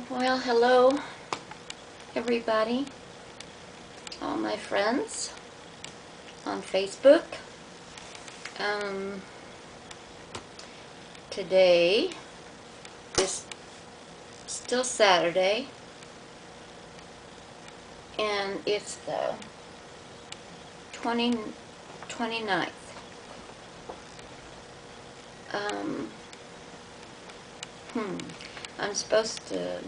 Well, hello everybody, all my friends on Facebook. Today is still Saturday, and it's the 29th. I'm supposed to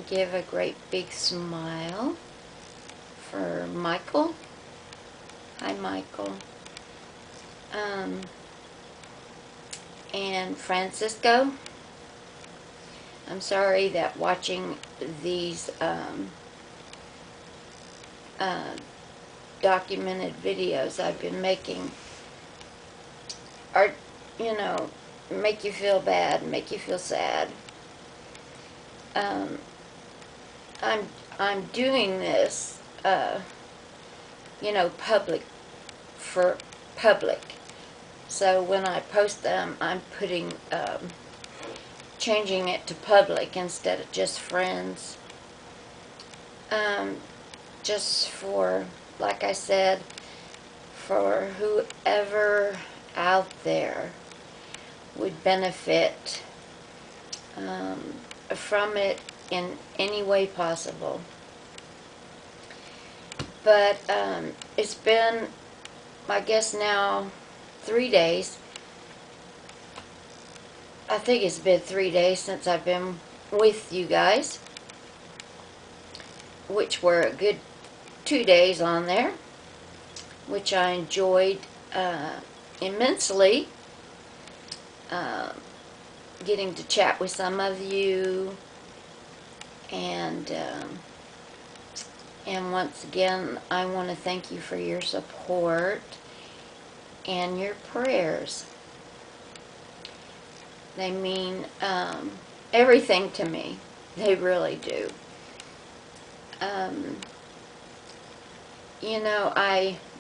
give a great big smile for Michael. Hi, Michael. And Francisco. I'm sorry that watching these documented videos I've been making are, make you feel bad, make you feel sad. I'm doing this, public for public. So when I post them, I'm putting, changing it to public instead of just friends. Just for, like I said, for whoever out there would benefit from it in any way possible. But it's been, I guess now, 3 days. I think it's been 3 days since I've been with you guys, which were a good 2 days on there, which I enjoyed immensely. Getting to chat with some of you, and once again, I want to thank you for your support and your prayers. They mean everything to me. They really do.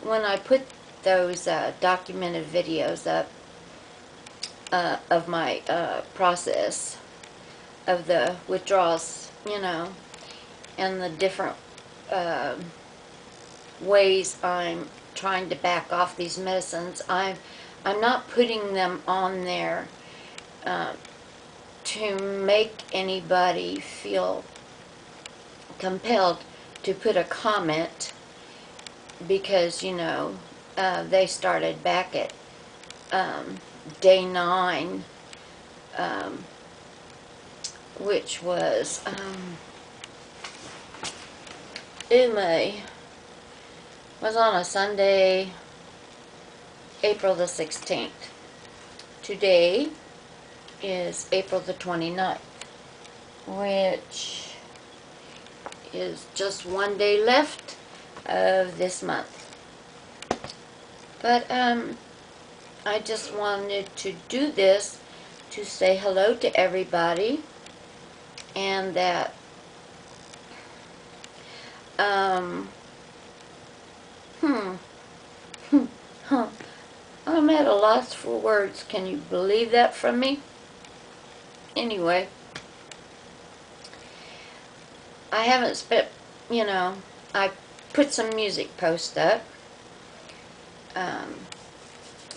When I put those documented videos up of my process of the withdrawals, and the different ways I'm trying to back off these medicines, I'm not putting them on there to make anybody feel compelled to put a comment, because they started back at day 9, which was was on a Sunday, April the 16th. Today is April the 29th, which is just 1 day left of this month. But I just wanted to do this to say hello to everybody, and that I'm at a loss for words. Can you believe that from me? Anyway, I haven't spent, I put some music posts up,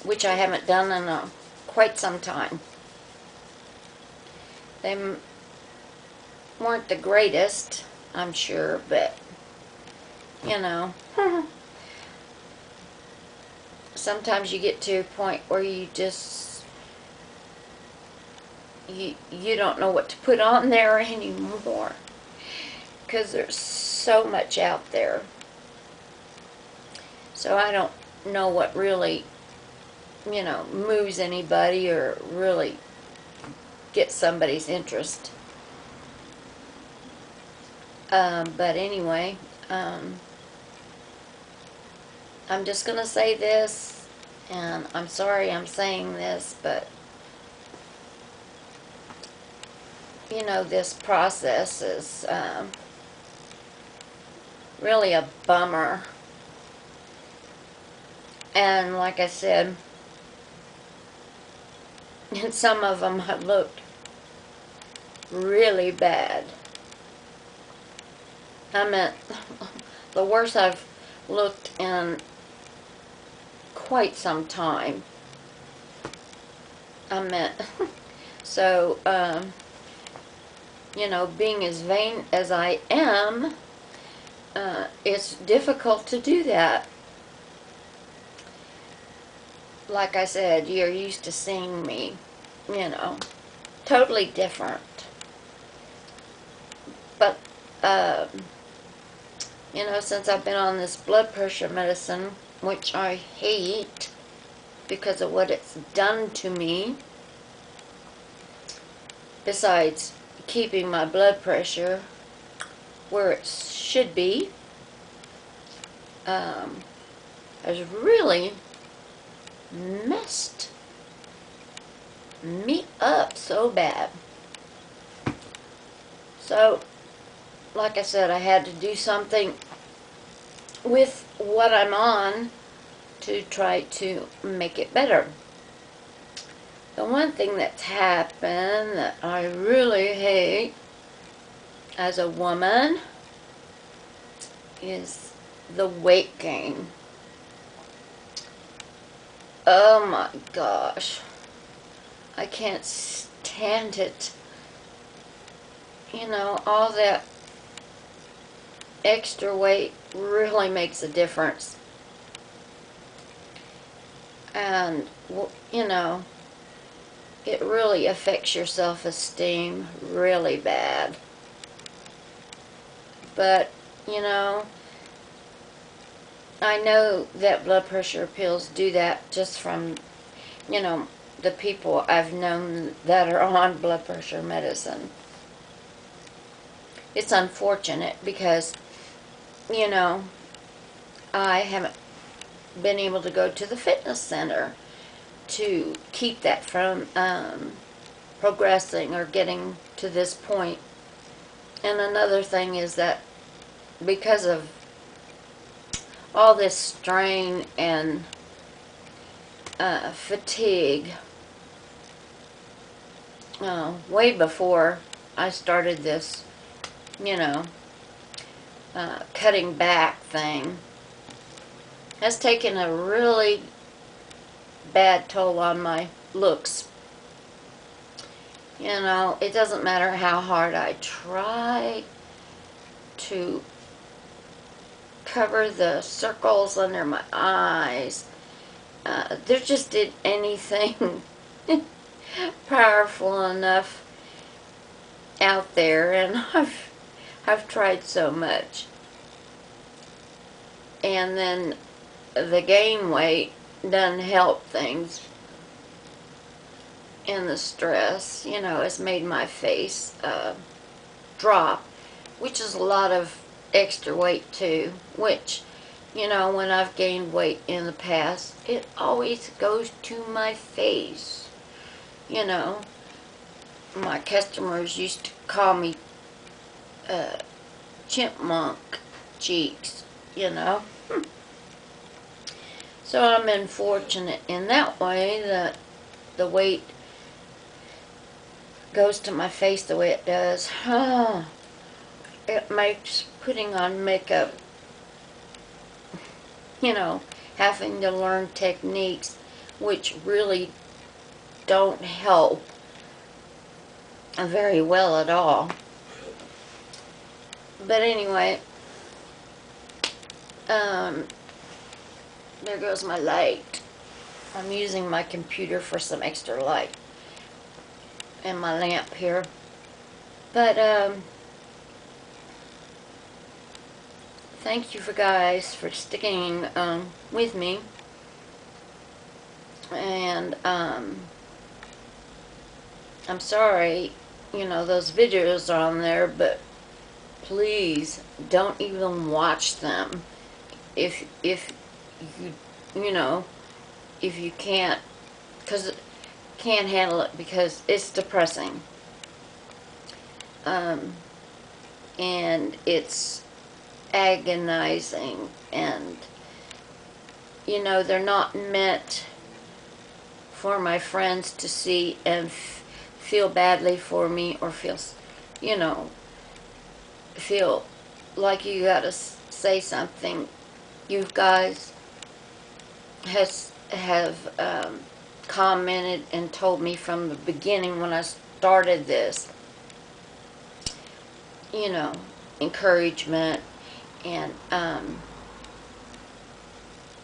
which I haven't done in quite some time. They weren't the greatest, I'm sure, but, sometimes you get to a point where you just, you don't know what to put on there anymore, because there's so much out there. So I don't know what really, moves anybody or really gets somebody's interest. But anyway, I'm just going to say this, and I'm sorry I'm saying this, but, this process is really a bummer. And like I said, and some of them have looked really bad. I mean, the worst I've looked in quite some time. I meant, so, you know, being as vain as I am, it's difficult to do that. Like I said, you're used to seeing me, you know, totally different. But, you know, since I've been on this blood pressure medicine, which I hate because of what it's done to me, besides keeping my blood pressure where it should be, has really messed me up so bad. So, like I said, I had to do something with what I'm on to try to make it better. The one thing that's happened that I really hate as a woman is the weight gain. Oh my gosh. I can't stand it. You know, all that extra weight really makes a difference. And, you know, it really affects your self-esteem really bad. But, you know, I know that blood pressure pills do that just from, you know, the people I've known that are on blood pressure medicine. It's unfortunate because, you know, I haven't been able to go to the fitness center to keep that from progressing or getting to this point. And another thing is that because of all this strain and fatigue, way before I started this, you know, cutting back thing, has taken a really bad toll on my looks. You know, it doesn't matter how hard I try to cover the circles under my eyes. There just isn't anything powerful enough out there, and I've tried so much. And then the gain weight doesn't help things. And the stress, you know, has made my face drop, which is a lot of extra weight too, which, you know, when I've gained weight in the past, it always goes to my face. You know, my customers used to call me chipmunk cheeks, you know. So I'm unfortunate in that way that the weight goes to my face the way it does. It makes putting on makeup, you know, having to learn techniques which really don't help very well at all. But anyway, there goes my light. I'm using my computer for some extra light. And my lamp here. But, thank you guys for sticking with me. And, I'm sorry, you know, those videos are on there, but please don't even watch them if you know, if you can't, because can't handle it, because it's depressing. And it's agonizing, and you know, they're not meant for my friends to see and feel badly for me or feel you know, feel like you gotta say something, you guys have commented and told me from the beginning when I started this, you know, encouragement and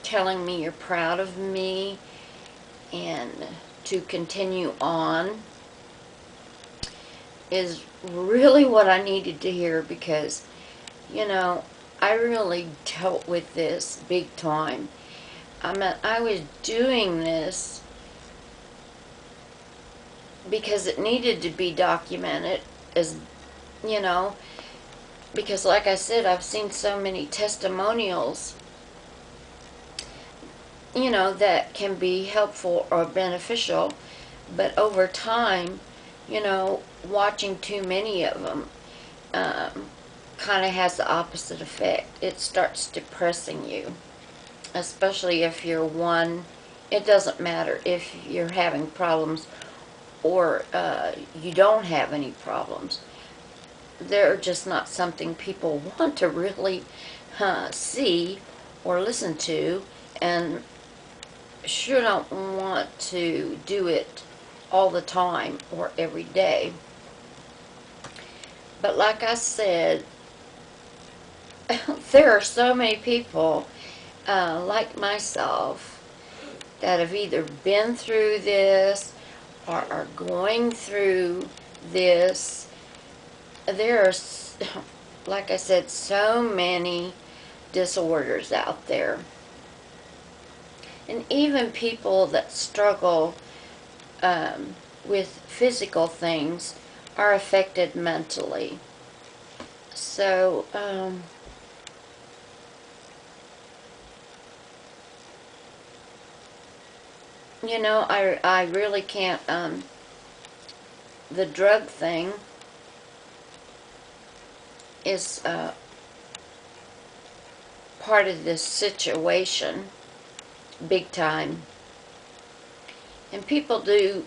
telling me you're proud of me and to continue on is really what I needed to hear, because, you know, I really dealt with this big time. I mean, I was doing this because it needed to be documented, as you know, because like I said, I've seen so many testimonials, you know, that can be helpful or beneficial, but over time, you know, watching too many of them kind of has the opposite effect. It starts depressing you, especially if you're one. It doesn't matter if you're having problems or you don't have any problems. They're just not something people want to really see or listen to, and sure don't want to do it all the time or every day. But like I said, there are so many people like myself that have either been through this or are going through this. There are, like I said, so many disorders out there. And even people that struggle with physical things are affected mentally. So, you know, I really can't, the drug thing is part of this situation, big time. And people do,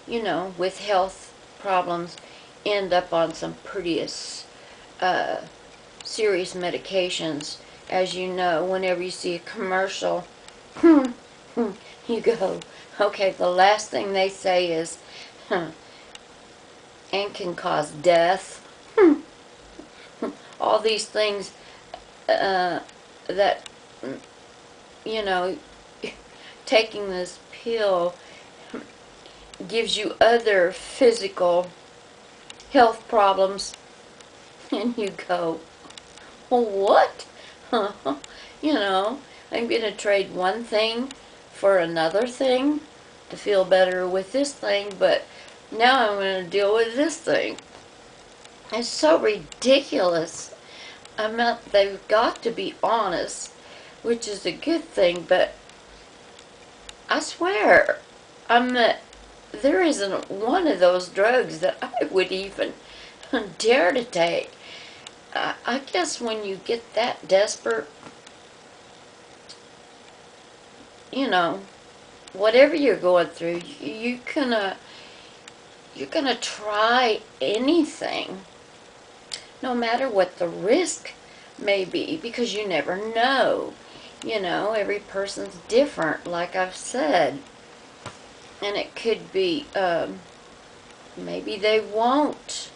you know, with health problems, end up on some pretty serious medications. As you know, whenever you see a commercial, you go, okay, the last thing they say is, and can cause death. All these things that, you know, taking this pill gives you other physical health problems, and you go, well, what? You know, I'm going to trade one thing for another thing to feel better with this thing, but now I'm going to deal with this thing. It's so ridiculous. I mean, they've got to be honest, which is a good thing, but I swear, there isn't one of those drugs that I would even dare to take. I guess when you get that desperate, you know, whatever you're going through, you're gonna try anything, no matter what the risk may be, because you never know. You know, every person's different, like I've said. And it could be, maybe they won't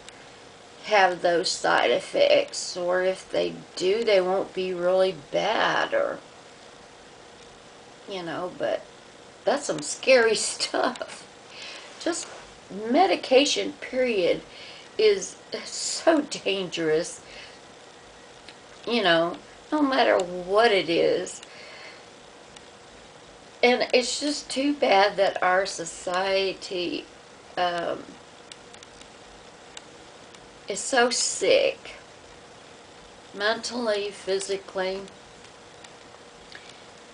have those side effects, or if they do, they won't be really bad, or, you know, but that's some scary stuff. Just medication, period, is so dangerous, you know, no matter what it is. And it's just too bad that our society is so sick, mentally, physically.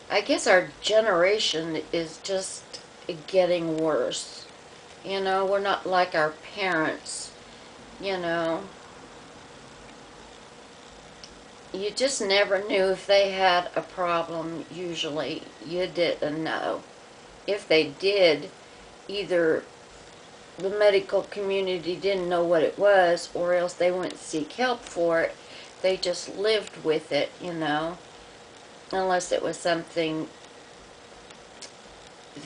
I guess our generation is just getting worse. You know, we're not like our parents, you know. You just never knew if they had a problem, usually. You didn't know. If they did, either the medical community didn't know what it was, or else they wouldn't seek help for it. They just lived with it, you know, unless it was something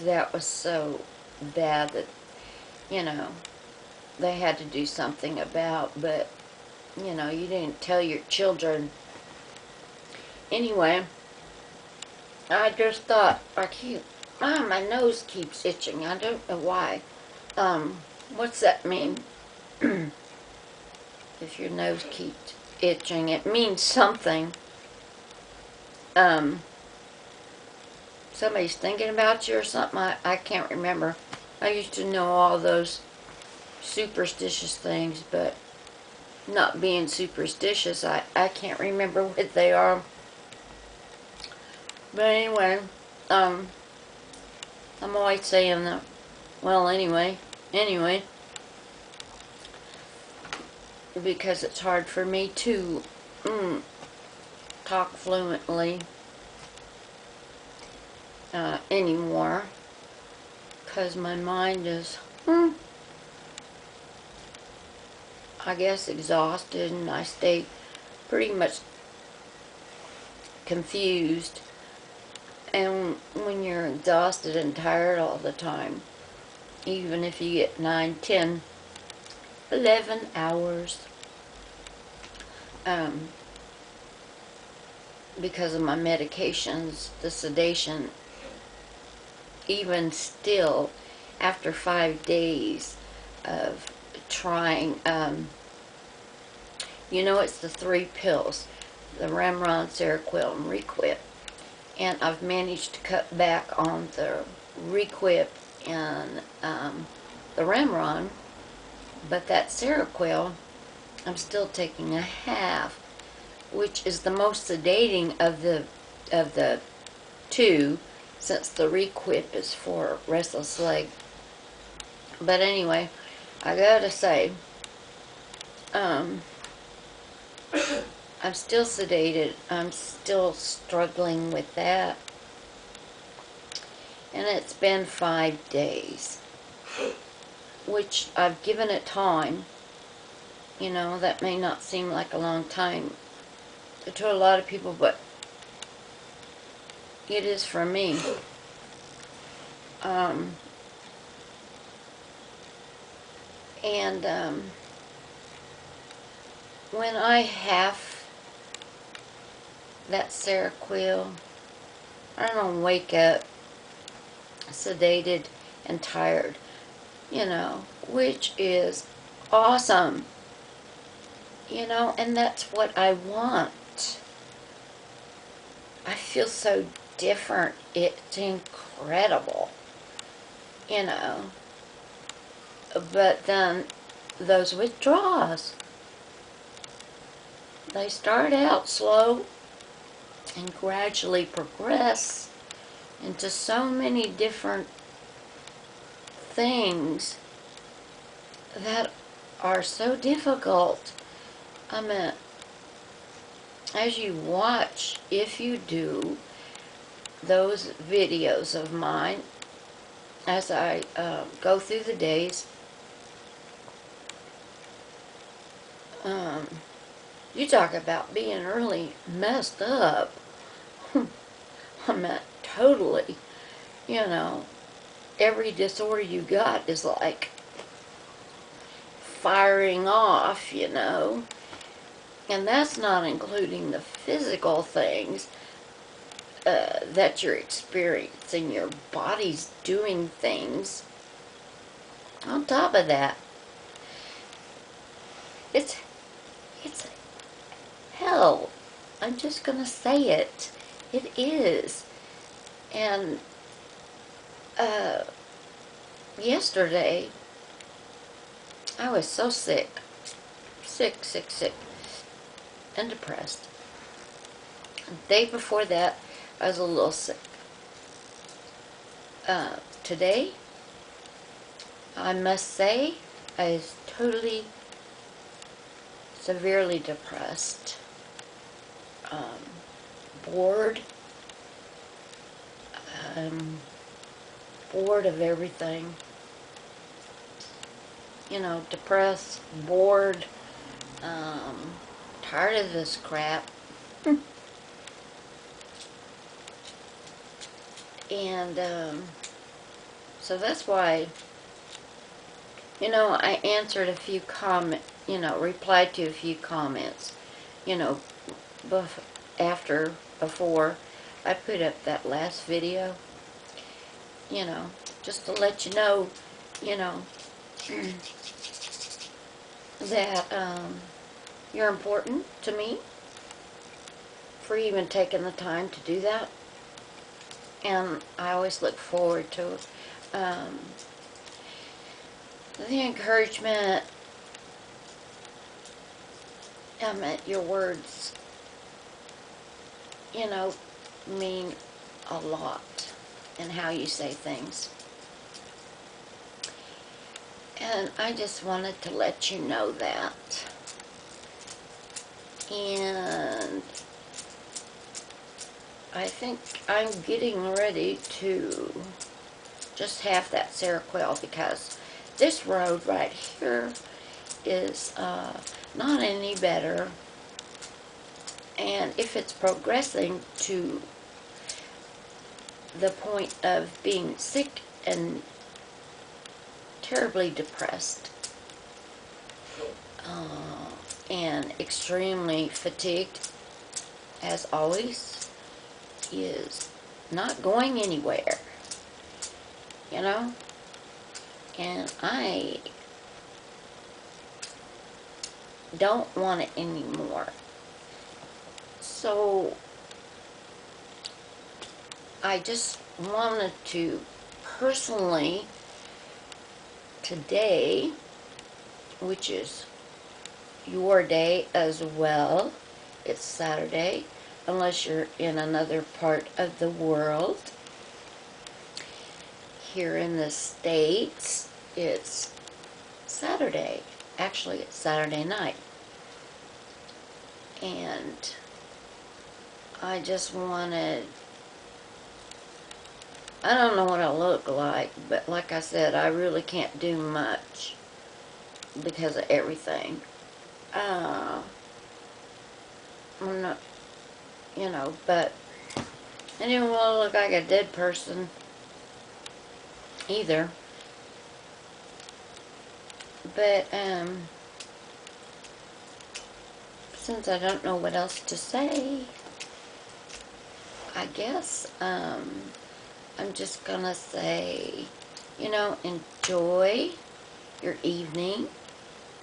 that was so bad that, you know, they had to do something about. But, you know, you didn't tell your children. Anyway, I just thought, my nose keeps itching. I don't know why. What's that mean? If your nose keeps itching, it means something. Somebody's thinking about you or something. I can't remember. I used to know all those superstitious things, but not being superstitious, I can't remember what they are. But anyway, I'm always saying that. Well, anyway, because it's hard for me to talk fluently anymore, because my mind is, I guess, exhausted, and I stay pretty much confused. And when you're exhausted and tired all the time, even if you get 9, 10, 11 hours, because of my medications, the sedation, even still, after 5 days of trying, you know, it's the 3 pills, the Remeron, Seroquel, and Requip. And I've managed to cut back on the Requip and the Remeron, but that Seroquel, I'm still taking a half, which is the most sedating of the 2, since the Requip is for restless leg. But anyway, I gotta say, I'm still sedated. I'm still struggling with that. And it's been 5 days, which I've given it time. You know, that may not seem like a long time to a lot of people, but it is for me. When I have that Seroquel, I don't wake up sedated and tired, you know, which is awesome, you know, and that's what I want. I feel so different. It's incredible, you know. But then those withdrawals, they start out slow and gradually progress into so many different things that are so difficult. I mean, as you watch, if you do those videos of mine, as I go through the days, you talk about being really messed up. I mean, totally. You know, every disorder you got is like firing off, you know. And that's not including the physical things that you're experiencing. Your body's doing things on top of that. It's hell. I'm just gonna say it. It is. And yesterday, I was so sick, and depressed. The day before that, I was a little sick. Today, I must say, I was totally, severely depressed, bored, bored of everything. you know, depressed, bored, tired of this crap. And so that's why, you know, I answered a few replied to a few comments, you know, before I put up that last video, you know, just to let you know, you know, that you're important to me for even taking the time to do that. And I always look forward to the encouragement. Your words, you know, mean a lot in how you say things. And I just wanted to let you know that. And I think I'm getting ready to just have that Seroquel, because this road right here is not any better. And if it's progressing to the point of being sick and terribly depressed and extremely fatigued, as always, is not going anywhere, you know, and I don't want it anymore. So I just wanted to personally today, which is your day as well, it's Saturday, unless you're in another part of the world. Here in the States, it's Saturday. Actually, it's Saturday night. And I just wanted, I don't know what I look like, but like I said, I really can't do much because of everything. I'm not, you know, but I didn't want to look like a dead person either. But, since I don't know what else to say, I guess, I'm just gonna say, you know, enjoy your evening,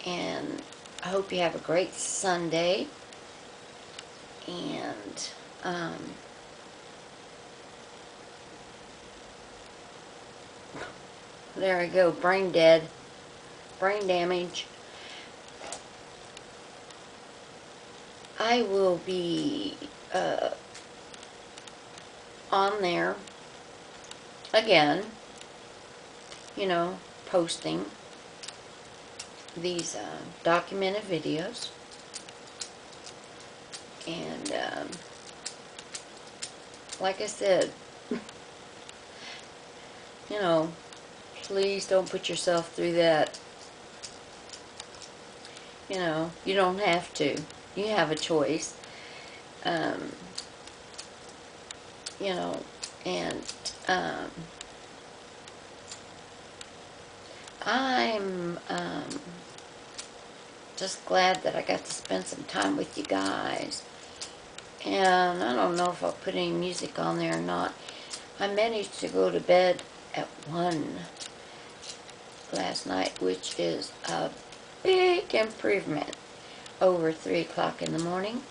and I hope you have a great Sunday, and, there I go, brain dead, brain damage. I will be, on there again, you know, posting these documented videos, and like I said, you know, please don't put yourself through that. You know, you don't have to. You have a choice. You know, and I'm just glad that I got to spend some time with you guys. And I don't know if I'll put any music on there or not. I managed to go to bed at 1 last night, which is a big improvement over 3 o'clock in the morning.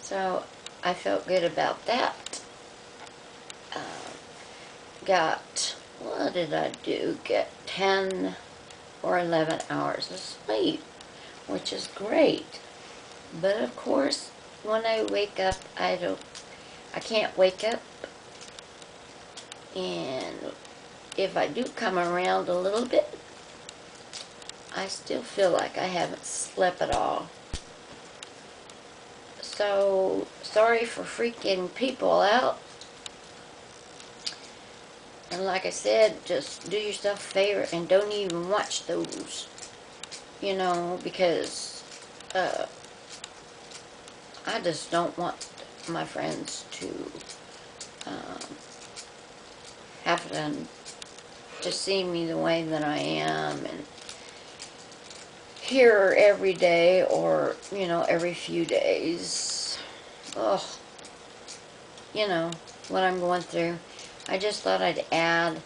So I felt good about that. Got, what did I do? Get 10 or 11 hours of sleep, which is great. But of course, when I wake up, I can't wake up. And if I do come around a little bit, I still feel like I haven't slept at all. So, sorry for freaking people out. And like I said, just do yourself a favor and don't even watch those, you know, because I just don't want my friends to have to see me the way that I am and hear every day or, you know, every few days. Ugh. You know, what I'm going through. I just thought I'd add,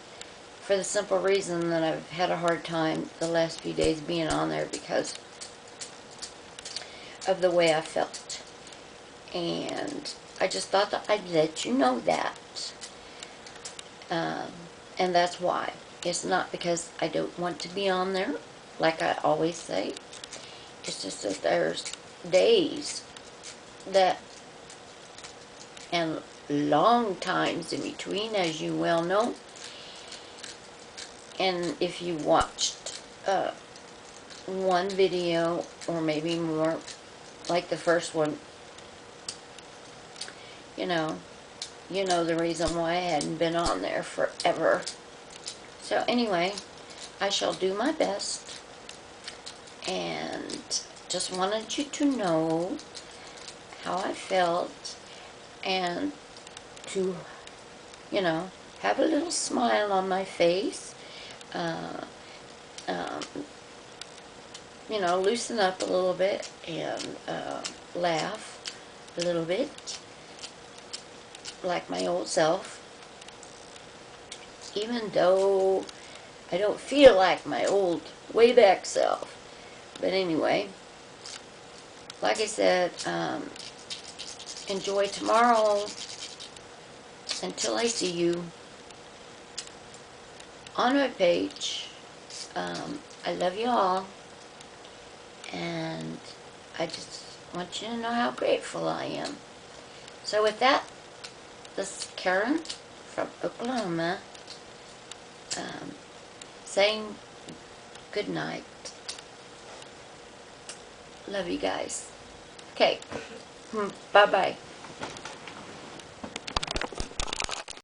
for the simple reason that I've had a hard time the last few days being on there because of the way I felt. And I just thought that I'd let you know that. And that's why. It's not because I don't want to be on there, like I always say. It's just that there's days that, and long times in between, as you well know. And if you watched one video, or maybe more, like the first one, you know the reason why I hadn't been on there forever. So anyway, I shall do my best, and just wanted you to know how I felt, and to, you know, have a little smile on my face, you know, loosen up a little bit, and laugh a little bit, like my old self, even though I don't feel like my old, way back self. But anyway, like I said, enjoy tomorrow until I see you on my page. I love you all, and I just want you to know how grateful I am. So with that, this is Karen from Oklahoma, saying good night. Love you guys. Okay, bye-bye.